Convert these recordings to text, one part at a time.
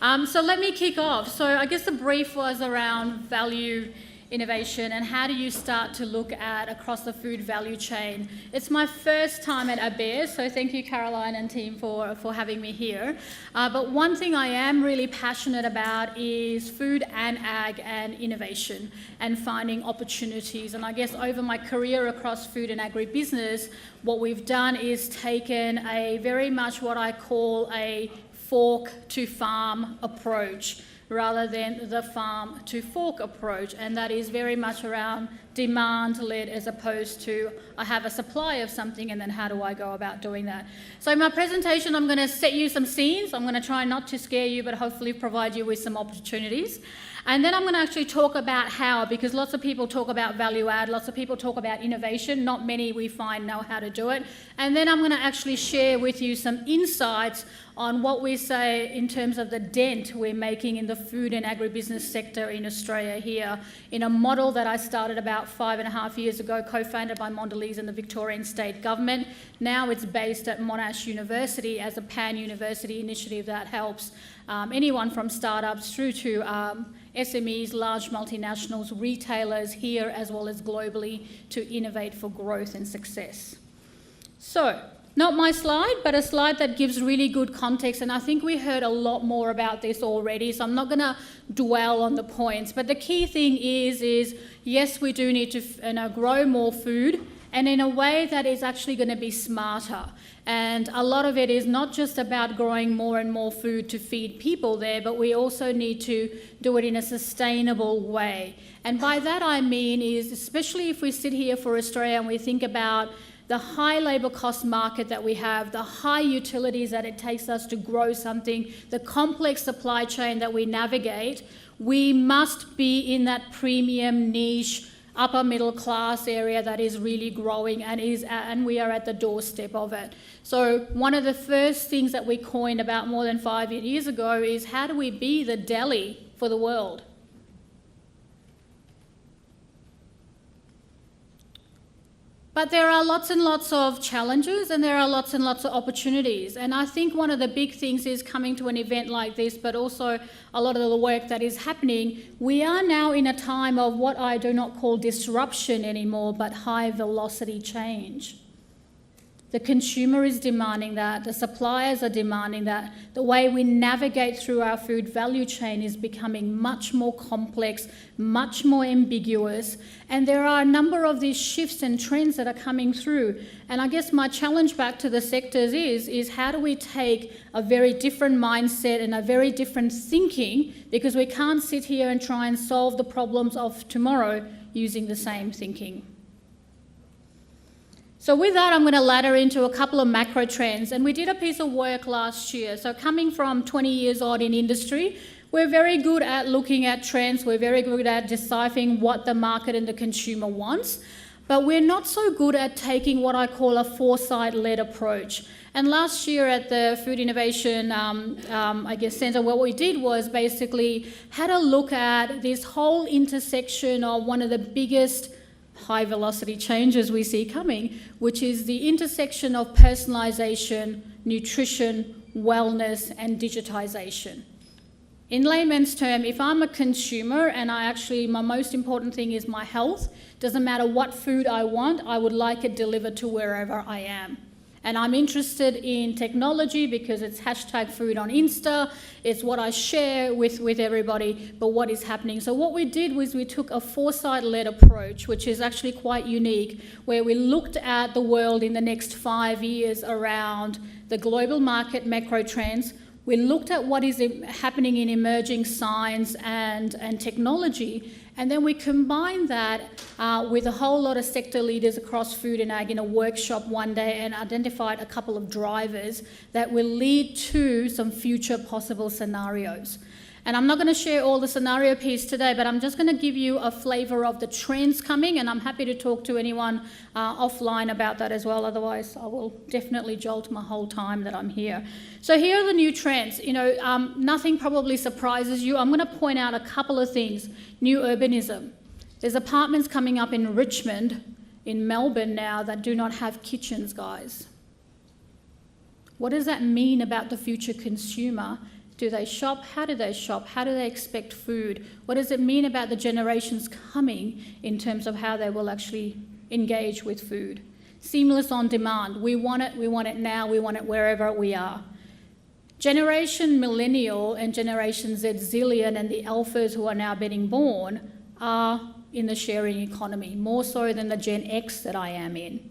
So let me kick off. So I guess the brief was around value innovation and how do you start to look at across the food value chain. It's my first time at ABARE, so thank you Caroline and team for having me here. But one thing I am really passionate about is food and ag and innovation and finding opportunities. And I guess over my career across food and agribusiness, what we've done is taken a very much what I call a fork to farm approach, rather than the farm to fork approach, and that is very much around demand-led as opposed to I have a supply of something and then how do I go about doing that. So in my presentation I'm going to set you some scenes. I'm going to try not to scare you but hopefully provide you with some opportunities. And then I'm going to actually talk about how, because lots of people talk about value add, lots of people talk about innovation, not many we find know how to do it. And then I'm going to actually share with you some insights on what we say in terms of the dent we're making in the food and agribusiness sector in Australia here, in a model that I started about 5.5 years ago, co-founded by Mondelez and the Victorian State Government. Now it's based at Monash University as a pan-university initiative that helps anyone from startups through to SMEs, large multinationals, retailers here as well as globally to innovate for growth and success. So, not my slide, but a slide that gives really good context, and I think we heard a lot more about this already, so I'm not going to dwell on the points. But the key thing is yes, we do need to grow more food, and in a way that is actually going to be smarter. And a lot of it is not just about growing more and more food to feed people there, but we also need to do it in a sustainable way. And by that I mean is, especially if we sit here for Australia and we think about the high labour cost market that we have, the high utilities that it takes us to grow something, the complex supply chain that we navigate, we must be in that premium niche upper middle class area that is really growing and we are at the doorstep of it. So one of the first things that we coined about more than 5 years ago is how do we be the deli for the world? But there are lots and lots of challenges and there are lots and lots of opportunities. And I think one of the big things is coming to an event like this, but also a lot of the work that is happening. We are now in a time of what I do not call disruption anymore, but high velocity change. The consumer is demanding that, the suppliers are demanding that. The way we navigate through our food value chain is becoming much more complex, much more ambiguous, and there are a number of these shifts and trends that are coming through. And I guess my challenge back to the sectors is how do we take a very different mindset and a very different thinking, because we can't sit here and try and solve the problems of tomorrow using the same thinking. So with that, I'm going to ladder into a couple of macro trends. And we did a piece of work last year. So coming from 20 years odd in industry, we're very good at looking at trends. We're very good at deciphering what the market and the consumer wants. But we're not so good at taking what I call a foresight-led approach. And last year at the Food Innovation Centre, what we did was basically had a look at this whole intersection of one of the biggest high velocity changes we see coming, which is the intersection of personalisation, nutrition, wellness and digitisation. In layman's term, if I'm a consumer and my most important thing is my health, doesn't matter what food I want, I would like it delivered to wherever I am. And I'm interested in technology because it's #food on Insta, it's what I share with everybody, but what is happening. So what we did was we took a foresight-led approach, which is actually quite unique, where we looked at the world in the next 5 years around the global market macro trends. We looked at what is happening in emerging science and technology, and then we combined that with a whole lot of sector leaders across food and ag in a workshop one day and identified a couple of drivers that will lead to some future possible scenarios. And I'm not going to share all the scenario piece today, but I'm just going to give you a flavour of the trends coming, and I'm happy to talk to anyone offline about that as well. Otherwise, I will definitely jolt my whole time that I'm here. So here are the new trends. Nothing probably surprises you. I'm going to point out a couple of things. New urbanism. There's apartments coming up in Richmond, in Melbourne now, that do not have kitchens, guys. What does that mean about the future consumer do they shop? How do they shop? How do they expect food? What does it mean about the generations coming in terms of how they will actually engage with food? Seamless on demand. We want it now, we want it wherever we are. Generation Millennial and Generation Z Zillion and the alphas who are now being born are in the sharing economy, more so than the Gen X that I am in.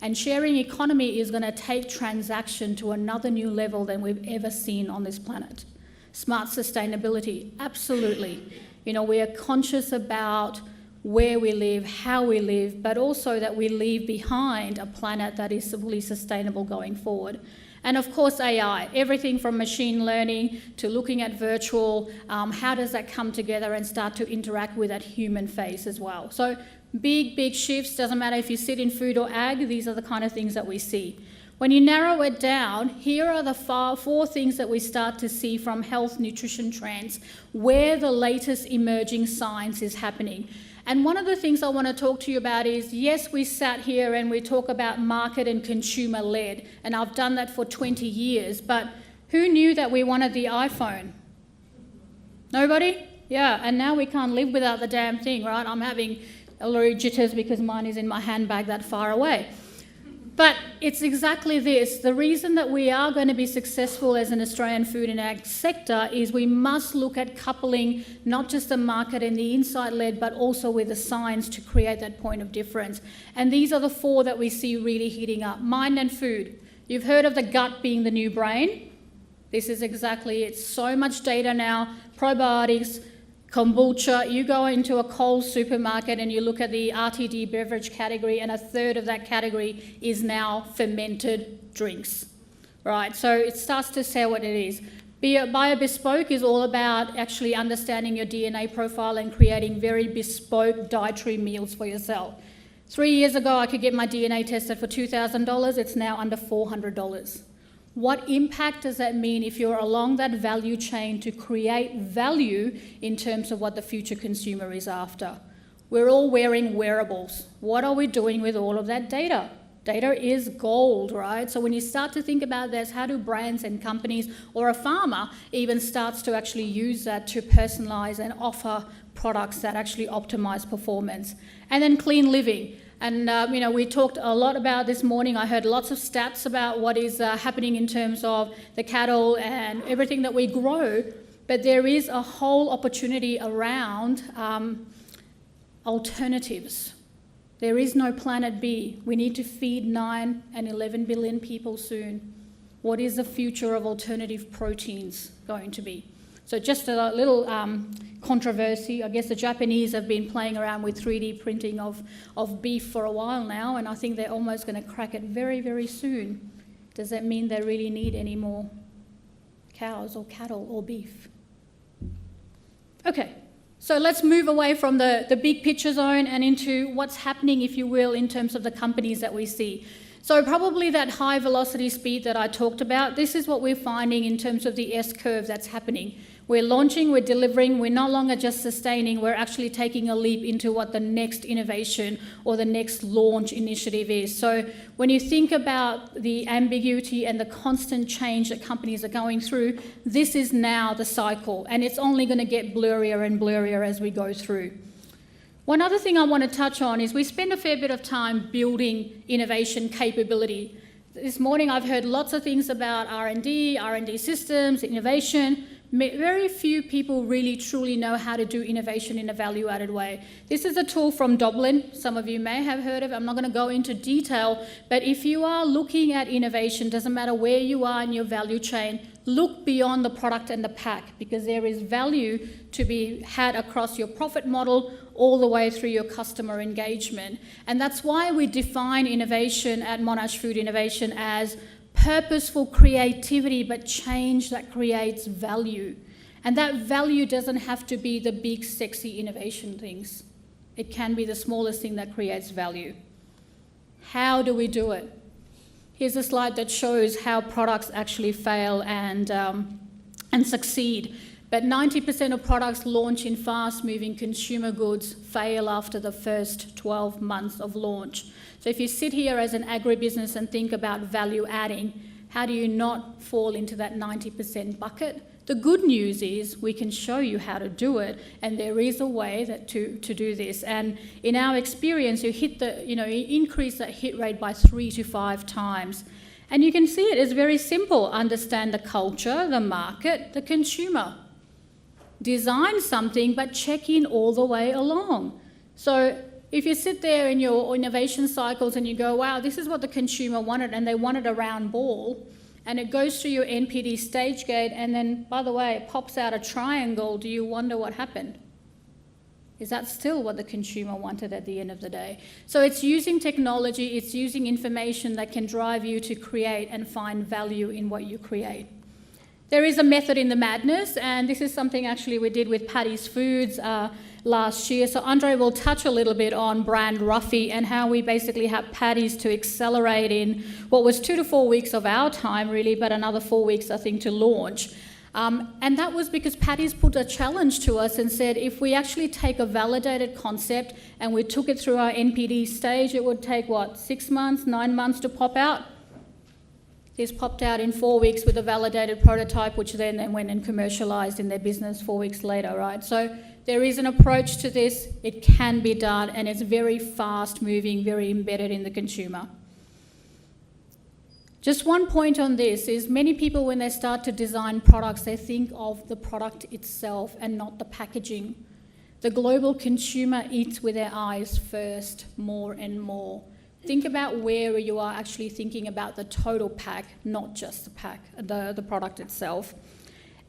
And sharing economy is going to take transaction to another new level than we've ever seen on this planet. Smart sustainability, absolutely. You know, we are conscious about where we live, how we live, but also that we leave behind a planet that is fully sustainable going forward. And of course, AI, everything from machine learning to looking at virtual, how does that come together and start to interact with that human face as well? So big shifts, doesn't matter if you sit in food or ag, these are the kind of things that we see. When you narrow it down, here are the four things that we start to see from health nutrition trends, where the latest emerging science is happening. And one of the things I want to talk to you about is, yes, we sat here and we talk about market and consumer led, and I've done that for 20 years, but who knew that we wanted the iPhone? Nobody? Yeah, and now we can't live without the damn thing, right? I'm having a little jitters because mine is in my handbag that far away. But it's exactly this. The reason that we are going to be successful as an Australian food and ag sector is we must look at coupling not just the market and the insight-led, but also with the science to create that point of difference. And these are the four that we see really heating up. Mind and food. You've heard of the gut being the new brain. This is exactly it. So much data now, probiotics, kombucha. You go into a Coles supermarket and you look at the RTD beverage category, and a third of that category is now fermented drinks, right? So it starts to say what it is. Bio-bespoke is all about actually understanding your DNA profile and creating very bespoke dietary meals for yourself. 3 years ago, I could get my DNA tested for $2,000. It's now under $400. What impact does that mean if you're along that value chain to create value in terms of what the future consumer is after? We're all wearing wearables. What are we doing with all of that data? Data is gold, right? So when you start to think about this, how do brands and companies or a farmer even starts to actually use that to personalize and offer products that actually optimize performance? And then clean living. And, we talked a lot about this morning. I heard lots of stats about what is happening in terms of the cattle and everything that we grow, but there is a whole opportunity around alternatives. There is no planet B. We need to feed 9 and 11 billion people soon. What is the future of alternative proteins going to be? So just a little controversy. I guess the Japanese have been playing around with 3D printing of beef for a while now, and I think they're almost going to crack it very, very soon. Does that mean they really need any more cows or cattle or beef? Okay, so let's move away from the big picture zone and into what's happening, if you will, in terms of the companies that we see. So probably that high velocity speed that I talked about, this is what we're finding in terms of the S-curve that's happening. We're launching, we're delivering, we're no longer just sustaining, we're actually taking a leap into what the next innovation or the next launch initiative is. So when you think about the ambiguity and the constant change that companies are going through, this is now the cycle, and it's only going to get blurrier and blurrier as we go through. One other thing I want to touch on is we spend a fair bit of time building innovation capability. This morning I've heard lots of things about R&D systems, innovation. Very few people really truly know how to do innovation in a value-added way. This is a tool from Dublin. Some of you may have heard of it. I'm not going to go into detail, but if you are looking at innovation, doesn't matter where you are in your value chain, look beyond the product and the pack, because there is value to be had across your profit model all the way through your customer engagement. And that's why we define innovation at Monash Food Innovation as purposeful creativity, but change that creates value. And that value doesn't have to be the big, sexy innovation things. It can be the smallest thing that creates value. How do we do it? Here's a slide that shows how products actually fail and succeed. But 90% of products launched in fast-moving consumer goods fail after the first 12 months of launch. So if you sit here as an agribusiness and think about value adding, how do you not fall into that 90% bucket? The good news is we can show you how to do it, and there is a way to do this. And in our experience, you increase that hit rate by 3 to 5 times. And you can see it is very simple. Understand the culture, the market, the consumer. Design something, but check in all the way along. So if you sit there in your innovation cycles and you go, wow, this is what the consumer wanted, and they wanted a round ball, and it goes through your NPD stage gate, and then, by the way, it pops out a triangle, do you wonder what happened? Is that still what the consumer wanted at the end of the day? So it's using technology, it's using information that can drive you to create and find value in what you create. There is a method in the madness, and this is something actually we did with Paddy's Foods last year. So Andre will touch a little bit on brand Ruffy and how we basically have Paddy's to accelerate in what was 2 to 4 weeks of our time really, but another 4 weeks I think to launch. And that was because Paddy's put a challenge to us and said if we actually take a validated concept and we took it through our NPD stage, it would take 6 months, 9 months to pop out. This popped out in 4 weeks with a validated prototype, which then went and commercialised in their business 4 weeks later, right? So there is an approach to this, it can be done, and it's very fast moving, very embedded in the consumer. Just one point on this is many people, when they start to design products, they think of the product itself and not the packaging. The global consumer eats with their eyes first, more and more. Think about where you are actually thinking about the total pack, not just the pack, the product itself.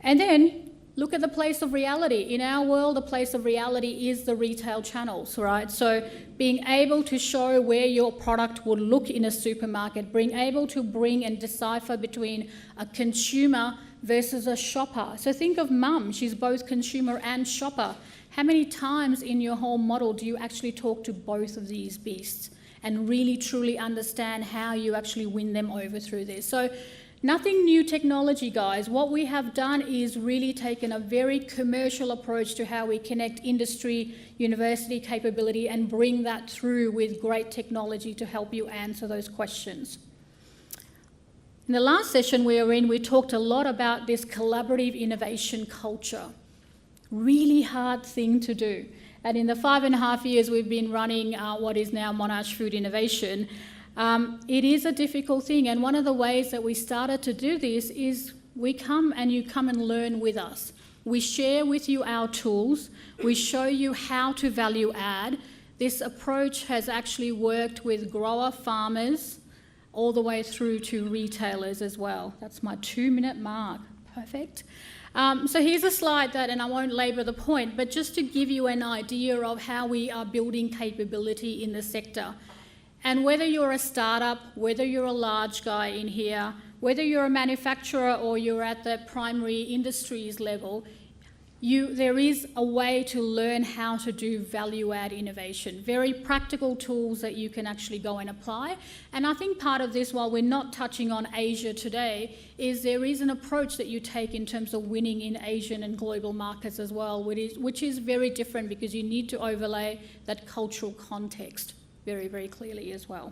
And then look at the place of reality. In our world, the place of reality is the retail channels, right? So being able to show where your product would look in a supermarket, being able to bring and decipher between a consumer versus a shopper. So think of mum, she's both consumer and shopper. How many times in your whole model do you actually talk to both of these beasts and really truly understand how you actually win them over through this? So nothing new technology, guys. What we have done is really taken a very commercial approach to how we connect industry, university capability, and bring that through with great technology to help you answer those questions. In the last session we were in, we talked a lot about this collaborative innovation culture. Really hard thing to do. And in the 5.5 years we've been running what is now Monash Food Innovation, it is a difficult thing, and one of the ways that we started to do this is you come and learn with us. We share with you our tools, we show you how to value add. This approach has actually worked with grower farmers all the way through to retailers as well. That's my 2-minute mark, perfect. So here's a slide and I won't labour the point, but just to give you an idea of how we are building capability in the sector. And whether you're a startup, whether you're a large guy in here, whether you're a manufacturer or you're at the primary industries level, there is a way to learn how to do value-add innovation. Very practical tools that you can actually go and apply. And I think part of this, while we're not touching on Asia today, is there is an approach that you take in terms of winning in Asian and global markets as well, which is very different because you need to overlay that cultural context very, very clearly as well.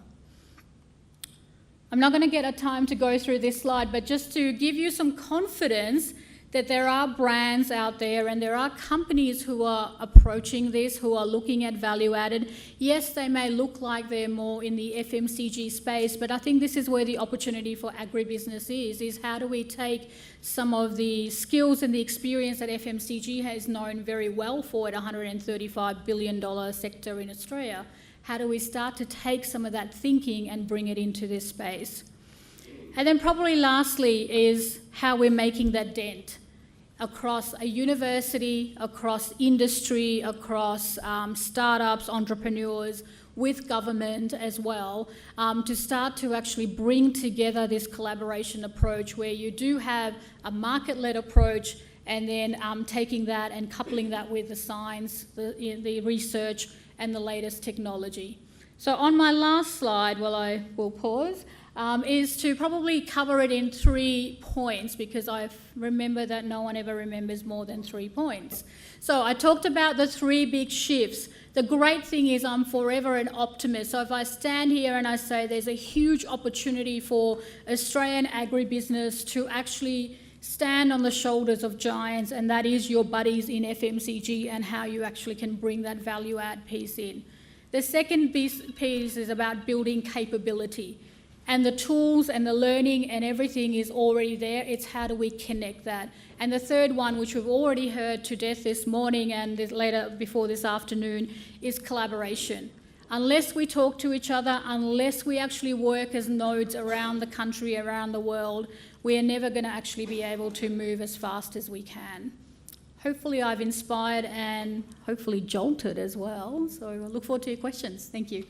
I'm not going to get a time to go through this slide, but just to give you some confidence that there are brands out there and there are companies who are approaching this, who are looking at value added. Yes, they may look like they're more in the FMCG space, but I think this is where the opportunity for agribusiness is how do we take some of the skills and the experience that FMCG has known very well for at $135 billion sector in Australia. How do we start to take some of that thinking and bring it into this space? And then probably lastly is how we're making that dent across a university, across industry, across startups, entrepreneurs, with government as well, to start to actually bring together this collaboration approach where you do have a market-led approach and then taking that and coupling that with the science, the research, and the latest technology. So on my last slide, well, I will pause, is to probably cover it in 3 points because I remember that no one ever remembers more than 3 points. So I talked about the 3 big shifts. The great thing is I'm forever an optimist. So if I stand here and I say there's a huge opportunity for Australian agribusiness to actually stand on the shoulders of giants, and that is your buddies in FMCG and how you actually can bring that value add piece in. The second piece is about building capability. And the tools and the learning and everything is already there. It's how do we connect that? And the third one, which we've already heard to death this morning and later before this afternoon, is collaboration. Unless we talk to each other, unless we actually work as nodes around the country, around the world, we are never going to actually be able to move as fast as we can. Hopefully I've inspired and hopefully jolted as well. So I look forward to your questions. Thank you.